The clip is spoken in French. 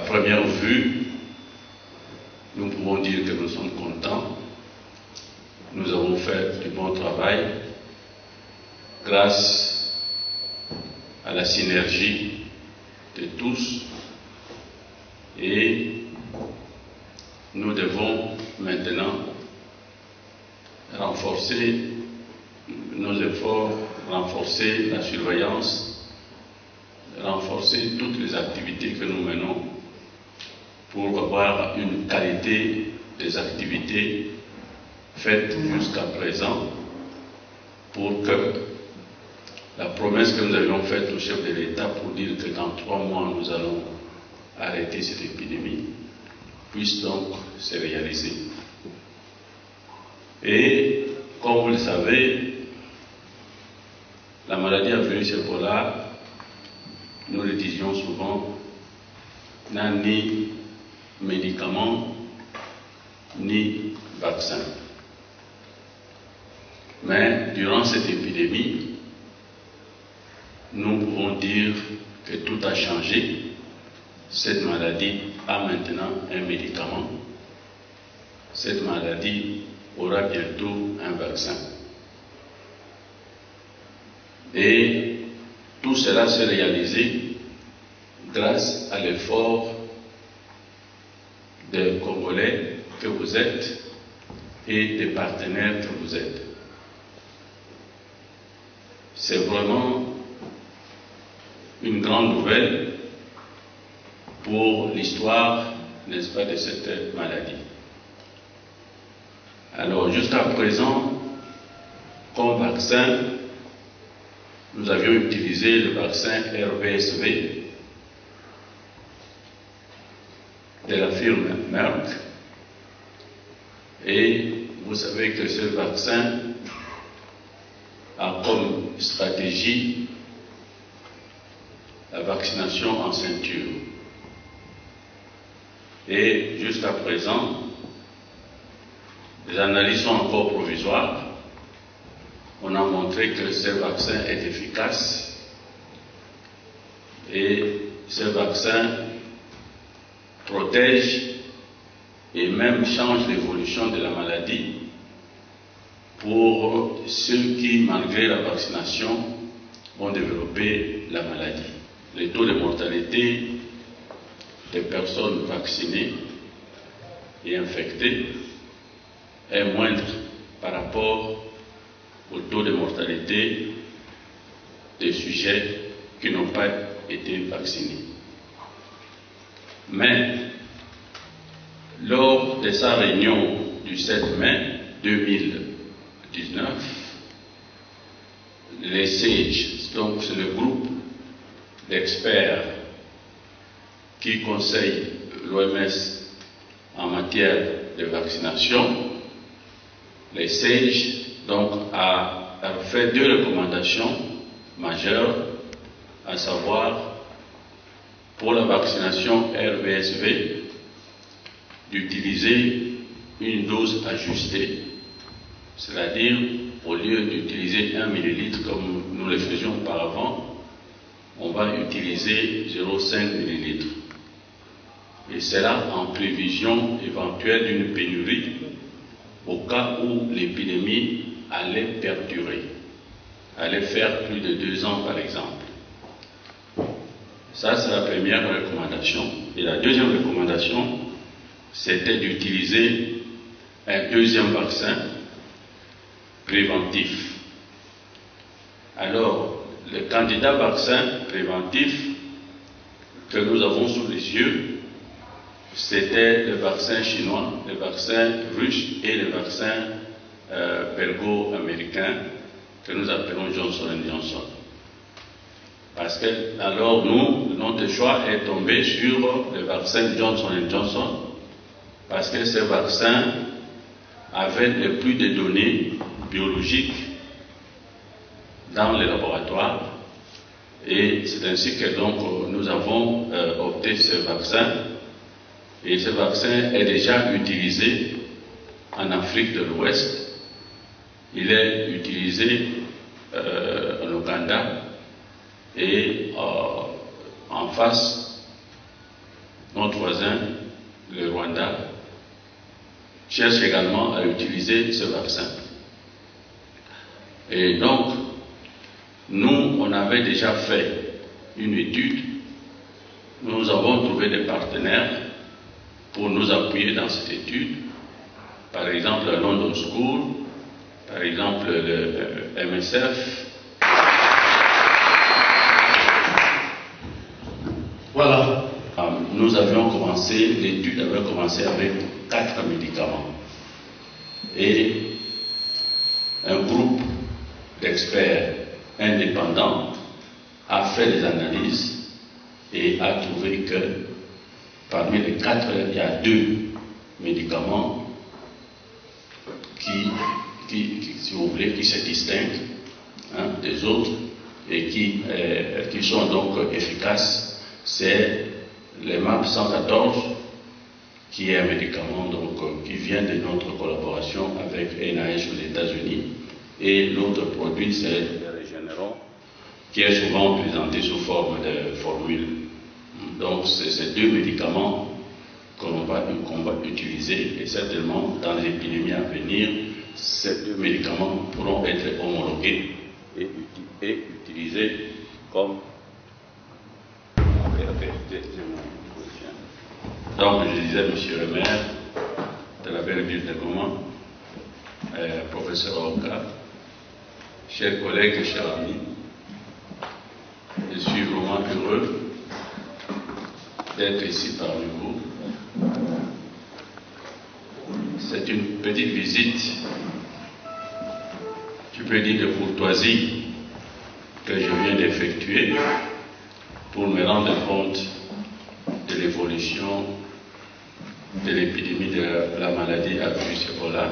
première vue, nous pouvons dire que nous sommes contents. Nous avons fait du bon travail grâce à la synergie de tous et nous devons maintenant renforcer nos efforts, renforcer la surveillance, renforcer toutes les activités que nous menons pour avoir une qualité des activités faites jusqu'à présent pour que la promesse que nous avions faite au chef de l'État pour dire que dans 3 mois nous allons arrêter cette épidémie puisse donc se réaliser. Et comme vous le savez, la maladie à virus Ebola, nous le disions souvent, n'a ni médicament ni vaccin. Mais durant cette épidémie, nous pouvons dire que tout a changé. Cette maladie a maintenant un médicament. Cette maladie aura bientôt un vaccin. Et tout cela s'est réalisé grâce à l'effort des Congolais que vous êtes et des partenaires que vous êtes. C'est vraiment une grande nouvelle pour l'histoire, n'est-ce pas, de cette maladie. Alors, jusqu'à présent, comme vaccin, nous avions utilisé le vaccin RVSV de la firme Merck. Et vous savez que ce vaccin a comme stratégie la vaccination en ceinture. Et jusqu'à présent, les analyses sont encore provisoires. On a montré que ce vaccin est efficace et ce vaccin protège et même change l'évolution de la maladie pour ceux qui, malgré la vaccination, vont développer la maladie. Le taux de mortalité des personnes vaccinées et infectées est moindre par rapport au taux de mortalité des sujets qui n'ont pas été vaccinés. Mais, lors de sa réunion du 7 mai 2019, les SAGE, donc c'est le groupe d'experts qui conseille l'OMS en matière de vaccination, les SAGE donc a fait 2 recommandations majeures, à savoir pour la vaccination RVSV d'utiliser une dose ajustée, c'est-à-dire au lieu d'utiliser 1 millilitre comme nous le faisions auparavant, on va utiliser 0,5 millilitres. Et cela en prévision éventuelle d'une pénurie au cas où l'épidémie allait perdurer, allait faire plus de 2 ans par exemple. Ça, c'est la première recommandation. Et la deuxième recommandation, c'était d'utiliser un 2e vaccin préventif. Alors, le candidat vaccin préventif que nous avons sous les yeux, c'était le vaccin chinois, le vaccin russe et le vaccin belgo-américain que nous appelons Johnson & Johnson. Parce que, alors nous, notre choix est tombé sur le vaccin Johnson & Johnson, parce que ce vaccin avait le plus de données biologiques dans les laboratoires, et c'est ainsi que donc nous avons opté ce vaccin, et ce vaccin est déjà utilisé en Afrique de l'Ouest, il est utilisé en Ouganda, et en face, notre voisin, le Rwanda, cherche également à utiliser ce vaccin. Et donc, nous, on avait déjà fait une étude. Nous avons trouvé des partenaires pour nous appuyer dans cette étude. Par exemple, la London School, par exemple, le MSF. Voilà. Nous avions commencé, l'étude avait commencé avec 4 médicaments. Et un groupe d'experts indépendants a fait des analyses et a trouvé que parmi les 4, il y a 2 médicaments qui si vous voulez, qui se distinguent des autres et qui sont donc efficaces. C'est le MAP 114, qui est un médicament donc, qui vient de notre collaboration avec NIH aux États-Unis, et l'autre produit c'est le Regeneron, qui est souvent présenté sous forme de formule. Donc c'est ces 2 médicaments qu'on va utiliser, et certainement dans les épidémies à venir, ces 2 médicaments pourront être homologués et utilisés comme... Donc je disais, monsieur le maire de la belle ville de Goma, professeur Oka, chers collègues et chers amis, je suis vraiment heureux d'être ici parmi vous. C'est une petite visite, je peux dire de courtoisie, que je viens d'effectuer pour me rendre compte de l'évolution de l'épidémie de la maladie à virus Ebola